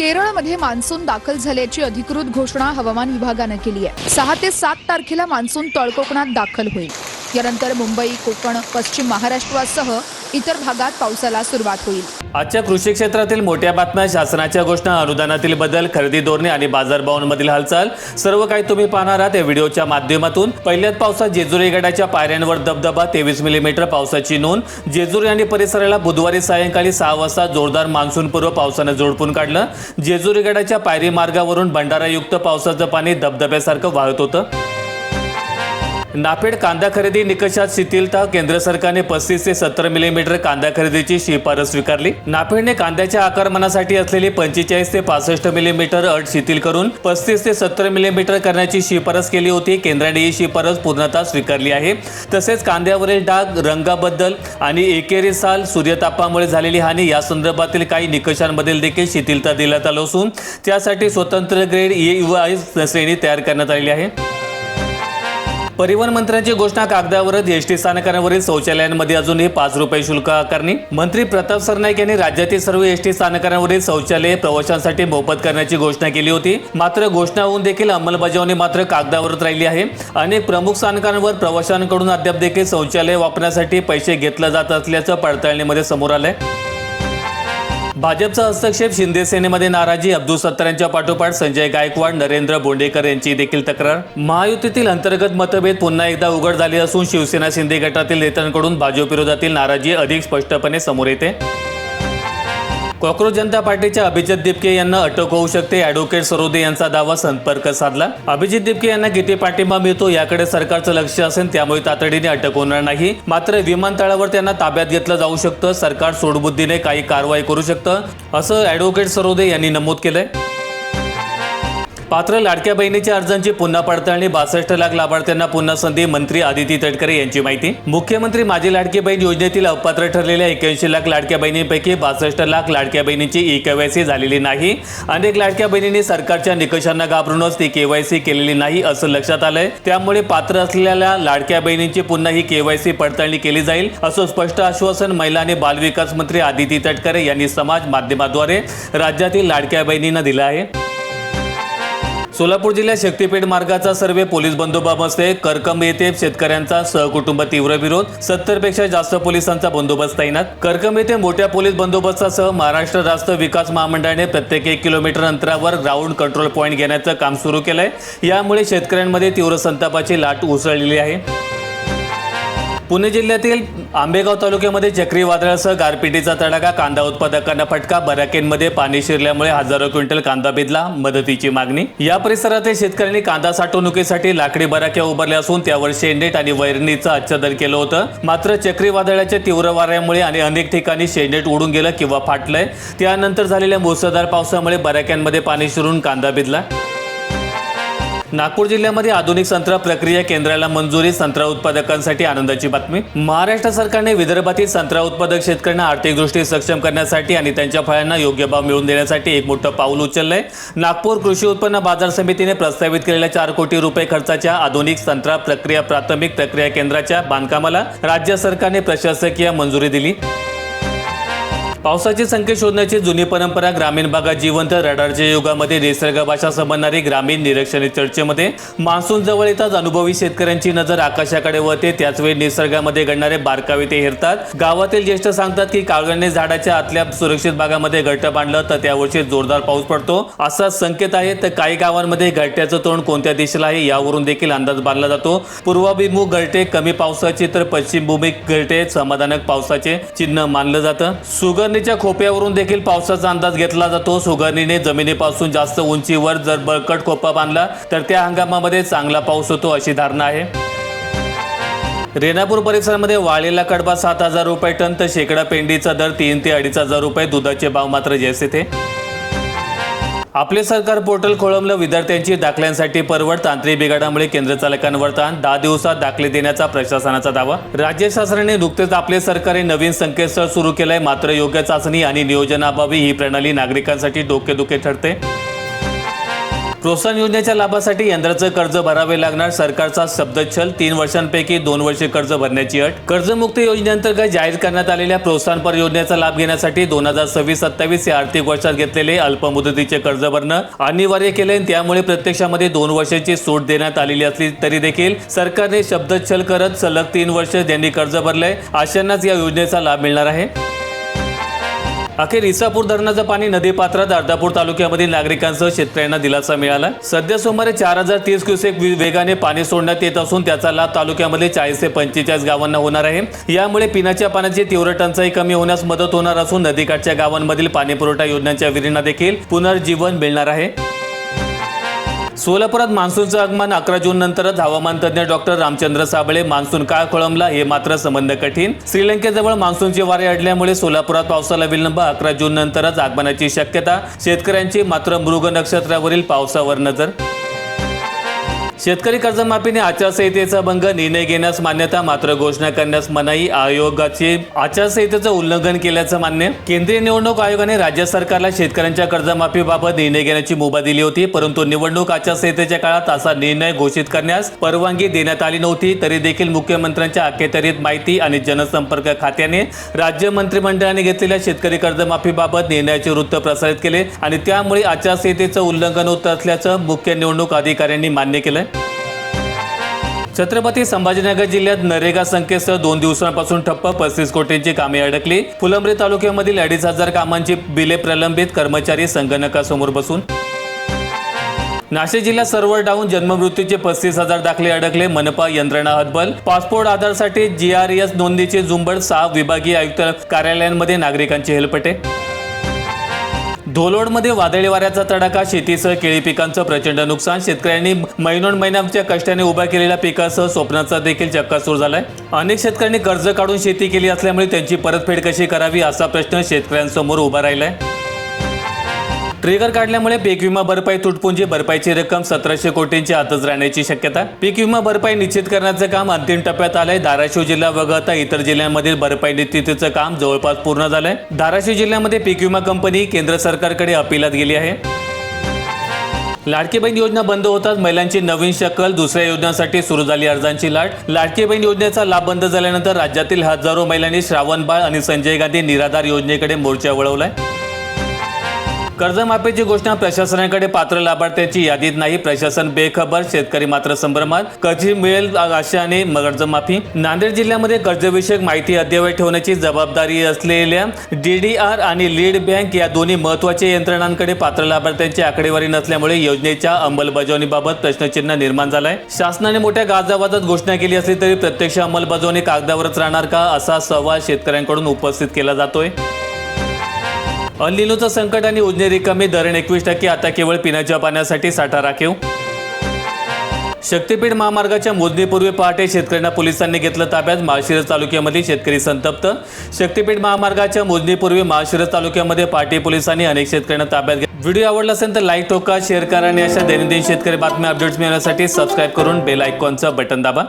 केरळमध्ये मान्सून दाखल झाल्याची अधिकृत घोषणा हवामान विभागाने केली आहे। 6 ते 7 तारखेला मान्सून तळकोकणात दाखल होईल। यानंतर मुंबई, कोकण, पश्चिम महाराष्ट्रासह इतर भागात पावसाला सुरुवात होईल। आजच्या कृषी क्षेत्रातील मोठ्या बातम्या, शासनाच्या घोषणा, अनुदानातील बदल, खरेदी धोरणे आणि बाजारभावांमधील हालचाल सर्व काही तुम्ही पाहणार आहात या व्हिडिओच्या माध्यमातून। पहिल्याच पावसात जेजुरी गडाच्या पायऱ्यांवर दबदबा, 23 मिलीमीटर पावसाची नोंद। जेजुरी आणि परिसराला बुधवारी सायंकाळी 6 वाजता जोरदार मान्सूनपूर्व पावसाने झोडपून काढलं। जेजुरी गडाच्या पायरी मार्गावरून भंडारायुक्त पावसाचं पाणी धबधब्यासारखं वाहत होतं। नाफेड कांदा खरेदी निकषात शिथिलता, केंद्र सरकारने 35 ते 70 मिलीमीटर कांदा खरेदीची शिफारस स्वीकारली। नाफेडने कांद्याच्या आकारमानासाठी असलेली 45 ते 65 मिलीमीटर अट शिथिल करून 35 ते 70 मिलीमीटर करण्याची शिफारस केली होती। केंद्राने ही शिफारस पूर्णतः स्वीकारली आहे। तसेच कांद्यावरील डाग, रंगाबद्दल आणि एकेरी साल, सूर्यतापामुळे झालेली हानी या संदर्भातील काही निकषांमधील देखील शिथिलता देण्यात आली असून त्यासाठी स्वतंत्र ग्रेड EUI श्रेणी तयार करण्यात आली आहे। परिवहन मंत्र्यांची घोषणा कागदावरच, एसटी स्थानकांवरील शौचालयांमध्ये अजूनही 5 रुपये शुल्क आकारणी। मंत्री प्रताप सरनाईक यांनी राज्यातील सर्व एसटी स्थानकांवरील शौचालये प्रवाशांसाठी मोफत करण्याची घोषणा केली होती। मात्र घोषणा होऊन देखील अंमलबजावणी मात्र कागदावरच राहिली आहे। अनेक प्रमुख स्थानकांवर प्रवाशांकडून अद्याप देखील शौचालय वापरण्यासाठी पैसे घेतले जात असल्याचं पडताळणीमध्ये समोर आलंय। भाजपचा हस्तक्षेप, शिंदे सेनेमध्ये नाराजी, अब्दुल सत्तार यांच्या पाठोपाठ संजय गायकवाड, नरेंद्र बोंडेकर यांची देखील तक्रार। महायुतीतील अंतर्गत मतभेद पुन्हा एकदा उघड झाले असून शिवसेना शिंदे गटातील नेत्यांकडून भाजप विरोधातील नाराजी अधिक स्पष्टपणे समोर येते। कॉक्रोच जनता पार्टीच्या अभिजित दिपके यांना अटक होऊ शकते, ॲडव्होकेट सरोदे यांचा दावा। संपर्क साधला। अभिजित दिपके यांना किती पाठिंबा मिळतो याकडे सरकारचं लक्ष असेल, त्यामुळे तातडीने अटक होणार नाही। मात्र विमानतळावर त्यांना ताब्यात घेतलं जाऊ शकतं, सरकार सूडबुद्धीने काही कारवाई करू शकतं, असं ॲडव्होकेट सरोदे यांनी नमूद केलंय। पात्र लाडक्या बहिणीच्या अर्जांची पुन्हा पडताळणी, 62 लाख लाभार्थ्यांना पुन्हा संधी, मंत्री आदिती तटकरे यांची माहिती। मुख्यमंत्री माझी लाडकी बहीण योजनेतील अपात्र ठरलेल्या 81 लाख लाडक्या बहिणींपैकी 62 लाख लाडक्या बहिणींची EKYC झालेली नाही। अनेक लाडक्या बहिणींनी सरकारच्या निकषांना घाबरूनच ती KYC केलेली नाही असं लक्षात आलंय। त्यामुळे पात्र असलेल्या लाडक्या बहिणींची पुन्हा ही KYC पडताळणी केली जाईल असं स्पष्ट आश्वासन महिला आणि बालविकास मंत्री आदिती तटकरे यांनी समाज माध्यमाद्वारे राज्यातील लाडक्या बहिणींना दिलं आहे। सोलापूर जिल्ह्यात शक्तीपीठ मार्गाचा सर्वे, पोलीस बंदोबस्त। करकंब येथे शेतकऱ्यांचा सहकुटुंब तीव्र विरोध, 70 पेक्षा जास्त पोलिसांचा बंदोबस्त तैनात। करकंब येथे मोठ्या पोलीस बंदोबस्तासह महाराष्ट्र राष्ट्र विकास महामंडळाने प्रत्येक 1 किलोमीटर अंतरावर ग्राउंड कंट्रोल पॉईंट घेण्याचं काम सुरू केलंय। यामुळे शेतकऱ्यांमध्ये तीव्र संतापाची लाट उसळलेली आहे। पुणे जिल्ह्यातील आंबेगाव तालुक्यामध्ये चक्रीवादळासह गारपिटीचा तडाखा, कांदा उत्पादकांना फटका। बराकेंमध्ये पाणी शिरल्यामुळे हजारो क्विंटल कांदा भिजला, मदतीची मागणी। या परिसरातील शेतकऱ्यांनी कांदा साठवणुकीसाठी लाकडी बराक्या उभारल्या असून त्यावर शेडनेट आणि वैरणीचं आच्छादन केलं होतं। मात्र चक्रीवादळाच्या तीव्र वाऱ्यामुळे आणि अनेक ठिकाणी शेडनेट उडून गेलं किंवा फाटलंय। त्यानंतर झालेल्या मुसळधार पावसामुळे बराक्यांमध्ये पाणी शिरून कांदा भिजला। नागपूर जिल्ह्यामध्ये आधुनिक संत्रा प्रक्रिया केंद्राला मंजुरी, संत्रा उत्पादकांसाठी आनंदाची बातमी। महाराष्ट्र सरकारने विदर्भातील संत्रा उत्पादक शेतकऱ्यांना आर्थिकदृष्टी सक्षम करण्यासाठी आणि त्यांच्या फळांना योग्य भाव मिळवून देण्यासाठी एक मोठं पाऊल उचललंय। नागपूर कृषी उत्पन्न बाजार समितीने प्रस्तावित केलेल्या 4 कोटी रुपये खर्चाच्या आधुनिक संत्रा प्रक्रिया प्राथमिक प्रक्रिया केंद्राच्या बांधकामाला राज्य सरकारने प्रशासकीय मंजुरी दिली। पावसाचे संकेत शोधण्याची जुनी परंपरा ग्रामीण भागात जिवंत, रडारच्या युगामध्ये निसर्ग भाषा समजणारी ग्रामीण निरीक्षणे चर्चेमध्ये। मान्सून जवळ येताच अनुभवी शेतकऱ्यांची नजर आकाशाकडे वळते, त्याचवेळी निसर्गामध्ये घडणारे बारकावे ते हेरतात। गावातील ज्येष्ठ सांगतात की कावळ्याने झाडाच्या आतल्या सुरक्षित भागामध्ये घरटं बांधलं तर त्यावर्षी जोरदार पाऊस पडतो असा संकेत आहे। तर काही गावांमध्ये घरट्याचं तोंड कोणत्या दिशेला आहे यावरून देखील अंदाज बांधला जातो। पूर्वाभिमुख घरटे कमी पावसाचे तर पश्चिमभिमुख घरटे समाधानक पावसाचे चिन्ह मानलं जातं। सुगरणीच्या खोप्यावरून देखील पावसाचा अंदाज घेतला जातो। सुगरणीने जमिनीपासून जास्त उंचीवर जर बळकट खोपा बांधला तर त्या हंगामामध्ये चांगला पाऊस होतो अशी धारणा आहे। रेणापूर परिसरामध्ये वाळलेला कडबा 7,000 रुपये टन तर शेकडा पेंडीचा दर 3 ते 2,500 रुपये। दुधाचे भाव मात्र जैसे थे। आपले सरकार पोर्टल खोळंबलं, विद्यार्थ्यांची दाखल्यांसाठी परवड, तांत्रिक बिघाडामुळे केंद्र चालकांवर ताण, 10 दिवसात दाखले देण्याचा प्रशासनाचा दावा। राज्य शासनाने नुकतेच आपले सरकारने नवीन संकेतस्थळ सुरू केलंय, मात्र योग्य चाचणी आणि नियोजनाअभावी ही प्रणाली नागरिकांसाठी डोकेदुखी ठरते। प्रोत्साहन योजनेच्या लाभासाठी यंदाचं कर्ज भरावे लागणार, सरकारचा शब्दच्छल. 3 वर्षांपैकी 2 वर्षे कर्ज भरण्याची अट. कर्जमुक्ती योजनेअंतर्गत जाहीर करण्यात आलेल्या प्रोत्साहनपर योजनेचा लाभ घेण्यासाठी 2026-27 या आर्थिक वर्षात घेतलेले अल्पमुदतीचे कर्ज भरणं अनिवार्य केले. त्यामुळे प्रत्यक्षामध्ये 2 वर्षांची सूट देण्यात आलेली असली तरी देखील सरकारने शब्दच्छल करत सलग 3 वर्ष ज्यांनी कर्ज भरलंय अशांनाच या योजनेचा लाभ मिळणार आहे. अखेर इसापूर धरणाचं पाणी नदीपात्रात अर्धापूर तालुक्यामधील नागरिकांसह शेतकऱ्यांना दिलासा मिळाला. सध्या सुमारे 4030 क्युसेक वेगाने पाणी सोडण्यात येत असून त्याचा लाभ तालुक्यामध्ये 40 ते 45 गावांना होणार आहे. यामुळे पिण्याच्या पाण्याची तीव्र टंचाई कमी होण्यास मदत होणार असून नदीकाठच्या गावांमधील पाणीपुरवठा योजनांच्या विहिरींना देखील पुनर्जीवन मिळणार आहे. सोलापुरात मान्सूनचं आगमन 11 जून नंतरच हवामान तज्ज्ञ डॉक्टर रामचंद्र साबळे. मान्सून का खोळंबला हे मात्र समजणं कठीण. श्रीलंकेजवळ मान्सूनचे वारे अडल्यामुळे सोलापुरात पावसाला विलंब. 11 जून नंतरच आगमनाची शक्यता. शेतकऱ्यांची मात्र मृग नक्षत्रावरील पावसावर नजर. शेतकरी कर्जमाफीने आचारसंहितेचा भंग, निर्णय घेण्यास मान्यता मात्र घोषणा करण्यास मनाई. आयोगाचे आचारसंहितेचं उल्लंघन केल्याचं मान्य. केंद्रीय निवडणूक आयोगाने राज्य सरकारला शेतकऱ्यांच्या कर्जमाफीबाबत निर्णय घेण्याची मुभा दिली होती, परंतु निवडणूक आचारसंहितेच्या काळात असा निर्णय घोषित करण्यास परवानगी देण्यात आली नव्हती. तरी देखील मुख्यमंत्र्यांच्या अखत्यारीत माहिती आणि जनसंपर्क खात्याने राज्य मंत्रिमंडळाने घेतलेल्या शेतकरी कर्जमाफीबाबत निर्णयाचे वृत्त प्रसारित केले आणि त्यामुळे आचारसंहितेचं उल्लंघन होत असल्याचं मुख्य निवडणूक अधिकाऱ्यांनी मान्य केलं. छत्रपती संभाजीनगर जिल्ह्यात नरेगा संकेतस्थळ 2 दिवसांपासून ठप्प. 35 कोटींची कामे अडकली. फुलंब्री तालुक्यामधील 2,500 कामांची बिले प्रलंबित. कर्मचारी संगणकासमोर बसून. नाशिक जिल्ह्यात सर्व्हर डाऊन. जन्ममृत्यूचे 35,000 दाखले अडकले. मनपा यंत्रणा हतबल. पासपोर्ट आधारसाठी GRS नोंदणीची झुंबड. 6 विभागीय आयुक्त कार्यालयांमध्ये नागरिकांची हेलपटे. धोलोडमध्ये वादळी वाऱ्याचा तडाखा. शेतीसह केळी पिकांचं प्रचंड नुकसान. शेतकऱ्यांनी महिन्याच्या कष्टाने उभ्या केलेल्या पिकासह स्वप्नाचा देखील चक्काचूर झालाय. अनेक शेतकऱ्यांनी कर्ज काढून शेती केली असल्यामुळे त्यांची परतफेड कशी करावी असा प्रश्न शेतकऱ्यांसमोर उभा राहिलाय. ट्रिगर काढल्यामुळे पीक विमा भरपाई तुटपुंजी. भरपाईची रक्कम 1700 कोटींची आतच राहण्याची शक्यता. पीक विमा भरपाई निश्चित करण्याचं काम अंतिम टप्प्यात आलंय. धाराशिव जिल्हा वगळता इतर जिल्ह्यांमधील भरपाई निश्चितीचं काम जवळपास पूर्ण झालंय. धाराशिव जिल्ह्यामध्ये पीक विमा कंपनी केंद्र सरकारकडे अपिलात गेली आहे. लाडकी बहीण योजना बंद होताच महिलांची नवीन शकल. दुसऱ्या योजनांसाठी सुरू झाली अर्जांची लाट. लाडकी बहीण योजनेचा लाभ बंद झाल्यानंतर राज्यातील हजारो महिलांनी श्रावणबाळ आणि संजय गांधी निराधार योजनेकडे मोर्चा वळवलाय. कर्जमाफीची घोषणा. प्रशासनाकडे पात्र लाभार्थ्यांची यादीत नाही. प्रशासन बेखबर. शेतकरी मात्र संभ्रमात. कधी मिळेल आशाने कर्जमाफी. नांदेड जिल्ह्यामध्ये कर्जविषयक माहिती अद्ययावत ठेवण्याची जबाबदारी असलेल्या DDR आणि लीड बँक या दोन्ही महत्त्वाच्या यंत्रणांकडे पात्र लाभार्थ्यांची आकडेवारी नसल्यामुळे योजनेच्या अंमलबजावणीबाबत प्रश्नचिन्ह निर्माण झालाय. शासनाने मोठ्या गाजावाजात घोषणा केली असली तरी प्रत्यक्ष अंमलबजावणी कागदावरच राहणार का असा सवाल शेतकऱ्यांकडून उपस्थित केला जातोय. अल निनोचं संकट आणि उजनी रिकामी. धरण 21%. आता केवळ पिण्याच्या पाण्यासाठी साठा राखीव. शक्तीपीठ महामार्गाच्या मोजणीपूर्वी पहाटे शेतकऱ्यांना पोलिसांनी घेतलं ताब्यात. माळशिरस तालुक्यामध्ये शेतकरी संतप्त. शक्तीपीठ महामार्गाच्या मोजणीपूर्वी माळशिरस तालुक्यामध्ये पहाटे पोलिसांनी अनेक शेतकऱ्यांना ताब्यात घेतलं. व्हिडिओ आवडला असेल तर लाईक ठोका, शेअर करा आणि अशा दैनंदिन शेतकरी बातम्या अपडेट्स मिळवण्यासाठी सबस्क्राईब करून बेल आयकॉनचं बटन दाबा.